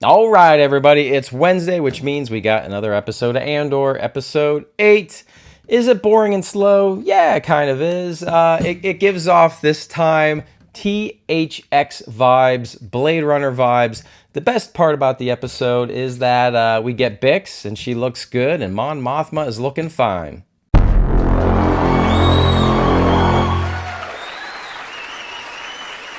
All right, everybody. It's Wednesday, which means we got another episode of Andor, episode 8. Is it boring and slow? Yeah, it kind of is. It gives off this time THX vibes, Blade Runner vibes. The best part about the episode is that we get Bix, and she looks good, and Mon Mothma is looking fine.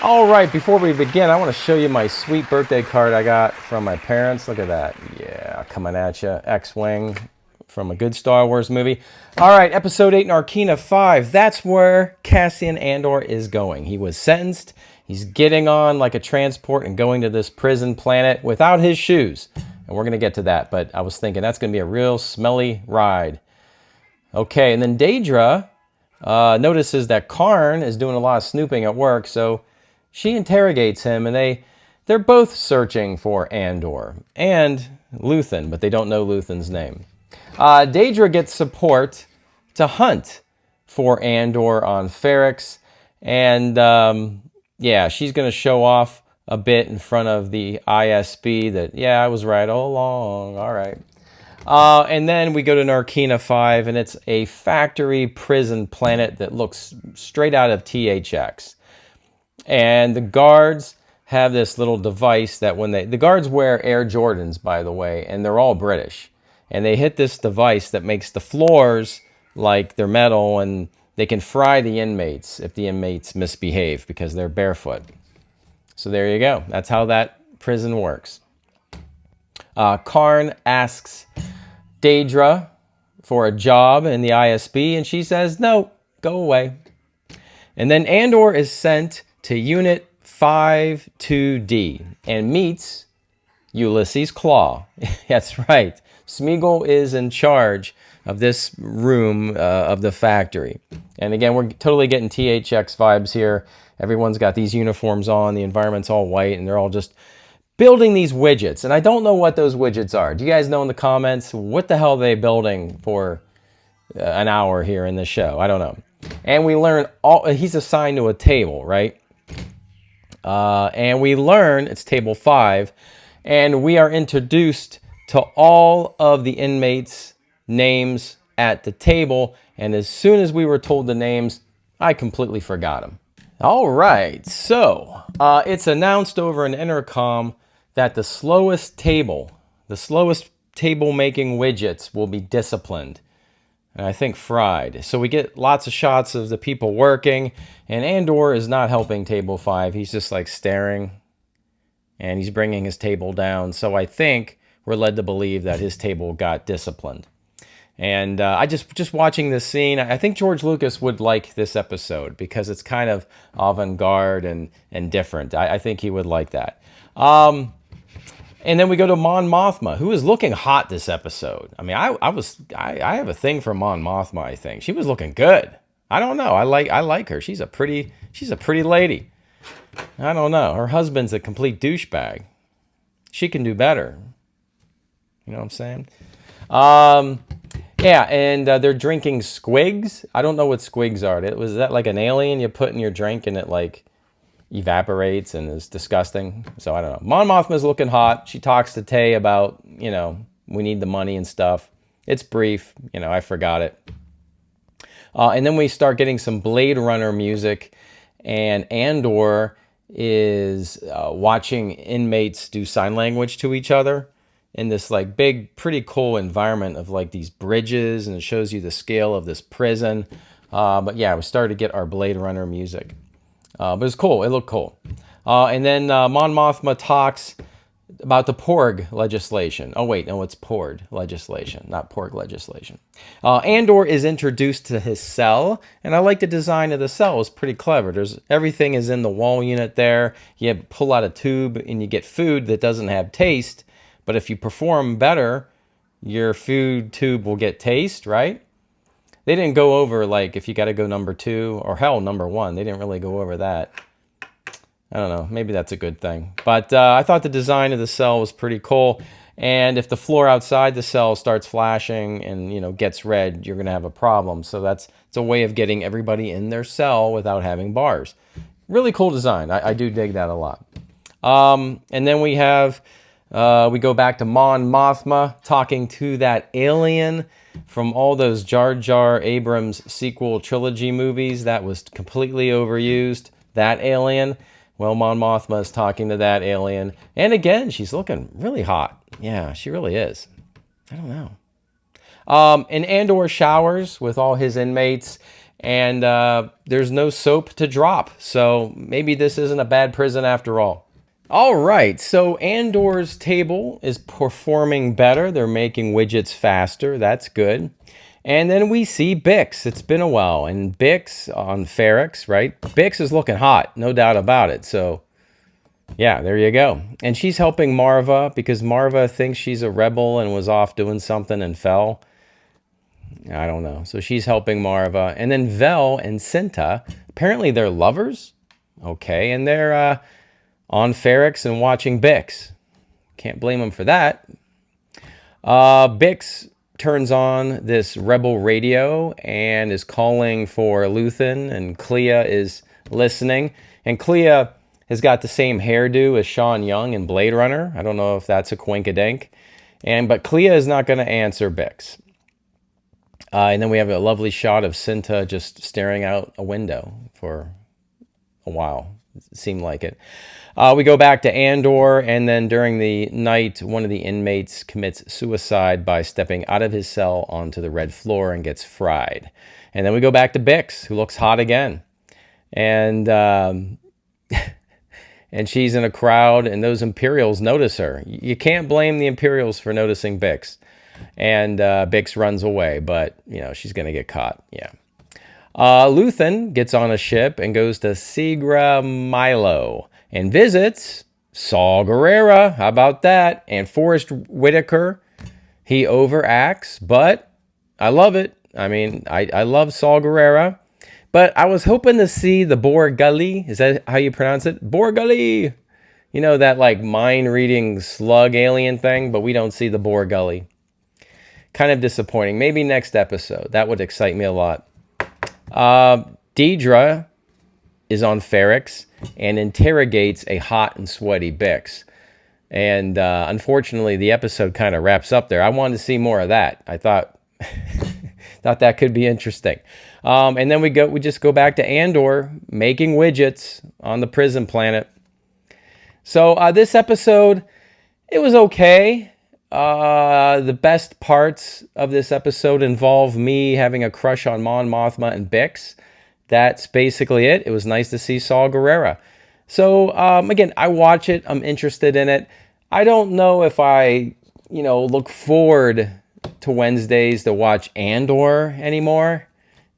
All right, before we begin, I want to show you my sweet birthday card I got from my parents. Look at that. Yeah, coming at you. X-Wing from a good Star Wars movie. All right, Episode 8, Narkina 5. That's where Cassian Andor is going. He was sentenced. He's getting on like a transport and going to this prison planet without his shoes. And we're going to get to that, but I was thinking that's going to be a real smelly ride. Okay, and then Daedra notices that Karn is doing a lot of snooping at work, so she interrogates him, and they're both searching for Andor and Luthen, but they don't know Luthen's name. Daedra gets support to hunt for Andor on Ferrix, and yeah, she's going to show off a bit in front of the ISB that, yeah, I was right all along. All right. And then we go to Narkina 5, and it's a factory prison planet that looks straight out of THX. And the guards have this little device that when the guards wear Air Jordans, by the way, and they're all British. And they hit this device that makes the floors like they're metal, and they can fry the inmates if the inmates misbehave because they're barefoot. So there you go. That's how that prison works. Karn asks Daedra for a job in the ISB, and she says, no, go away. And then Andor is sent to Unit 52D and meets Ulysses Claw. That's right. Smeagol is in charge of this room of the factory. And again, we're totally getting THX vibes here. Everyone's got these uniforms on. The environment's all white, and they're all just building these widgets. And I don't know what those widgets are. Do you guys know in the comments? What the hell are they building for an hour here in the show? I don't know. And we learn he's assigned to a table, right? And we learn it's table 5, and we are introduced to all of the inmates' names at the table. And as soon as we were told the names, I completely forgot them. All right, so it's announced over an intercom that the slowest table making widgets will be disciplined. And I think fried. So we get lots of shots of the people working, and Andor is not helping table 5. He's just like staring, and he's bringing his table down. So I think we're led to believe that his table got disciplined. And I just watching this scene, I think George Lucas would like this episode because it's kind of avant-garde and different. I think he would like that. And then we go to Mon Mothma, who is looking hot this episode. I mean, I have a thing for Mon Mothma. I think she was looking good. I don't know. I like her. She's a pretty lady. I don't know. Her husband's a complete douchebag. She can do better. You know what I'm saying? Yeah, and they're drinking squigs. I don't know what squigs are. Was that like an alien you put in your drink and it like evaporates and is disgusting? So I don't know. Mon Mothma's looking hot. She talks to Tay about, we need the money and stuff. It's brief. I forgot it. And then we start getting some Blade Runner music, and Andor is watching inmates do sign language to each other in this like big, pretty cool environment of like these bridges, and it shows you the scale of this prison. But yeah, we started to get our Blade Runner music. But it's cool. It looked cool. And then Mon Mothma talks about the Porg legislation. Oh, wait. No, it's Porg legislation, not Porg legislation. Andor is introduced to his cell, and I like the design of the cell. It's pretty clever. Everything is in the wall unit there. You pull out a tube, and you get food that doesn't have taste. But if you perform better, your food tube will get taste, right? They didn't go over, like, if you got to go number 2, or hell, number 1. They didn't really go over that. I don't know. Maybe that's a good thing. But I thought the design of the cell was pretty cool. And if the floor outside the cell starts flashing and, gets red, you're going to have a problem. So it's a way of getting everybody in their cell without having bars. Really cool design. I do dig that a lot. And then we have We go back to Mon Mothma talking to that alien from all those Jar Jar Abrams sequel trilogy movies that was completely overused. That alien. Well, Mon Mothma is talking to that alien. And again, she's looking really hot. Yeah, she really is. I don't know. And Andor showers with all his inmates, and there's no soap to drop. So maybe this isn't a bad prison after all. All right, so Andor's table is performing better. They're making widgets faster. That's good. And then we see Bix. It's been a while. And Bix on Ferrix, right? Bix is looking hot, no doubt about it. So, yeah, there you go. And she's helping Marva because Marva thinks she's a rebel and was off doing something and fell. I don't know. So she's helping Marva. And then Vel and Cinta, apparently they're lovers. Okay, and they're on Ferrix and watching Bix. Can't blame them for that. Bix turns on this rebel radio and is calling for Luthen, and Clea is listening. And Clea has got the same hairdo as Sean Young in Blade Runner. I don't know if that's a coinkydink. But Clea is not going to answer Bix. And then we have a lovely shot of Cinta just staring out a window for a while. It seemed like it. We go back to Andor, and then during the night, one of the inmates commits suicide by stepping out of his cell onto the red floor and gets fried. And then we go back to Bix, who looks hot again. And and she's in a crowd, and those Imperials notice her. You can't blame the Imperials for noticing Bix. And Bix runs away, but, you know, she's going to get caught. Yeah. Luthen gets on a ship and goes to Segra Milo and visits Saw Gerrera. How about that? And Forrest Whitaker. He overacts, but I love it. I mean, I love Saw Gerrera. But I was hoping to see the Borgully. Is that how you pronounce it? Borgully. You know, that like mind-reading slug alien thing, but we don't see the Borgully. Kind of disappointing. Maybe next episode. That would excite me a lot. Deidre is on Ferrix and interrogates a hot and sweaty Bix. And unfortunately, the episode kind of wraps up there. I wanted to see more of that. I thought that could be interesting. And then we just go back to Andor making widgets on the prison planet. So this episode, it was okay. The best parts of this episode involve me having a crush on Mon Mothma and Bix. That's basically it. It was nice to see Saw Gerrera. So, again, I watch it. I'm interested in it. I don't know if I, look forward to Wednesdays to watch Andor anymore.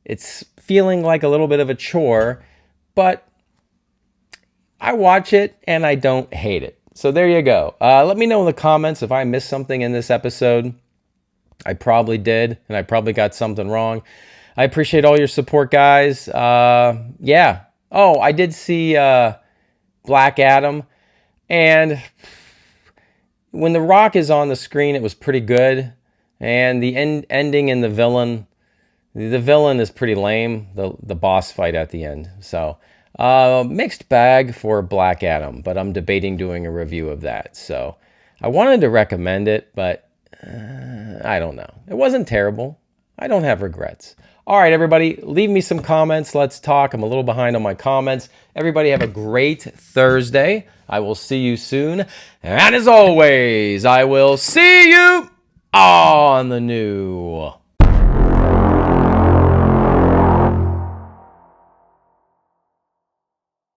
It's feeling like a little bit of a chore, but I watch it and I don't hate it. So there you go. Let me know in the comments if I missed something in this episode. I probably did, and I probably got something wrong. I appreciate all your support, guys. Yeah. Oh, I did see Black Adam, and when The Rock is on the screen, it was pretty good. And the ending in the villain is pretty lame. The boss fight at the end. So. Mixed bag for Black Adam, but I'm debating doing a review of that. So I wanted to recommend it, but I don't know. It wasn't terrible. I don't have regrets. All right, everybody, leave me some comments. Let's talk. I'm a little behind on my comments. Everybody have a great Thursday. I will see you soon. And as always, I will see you on the new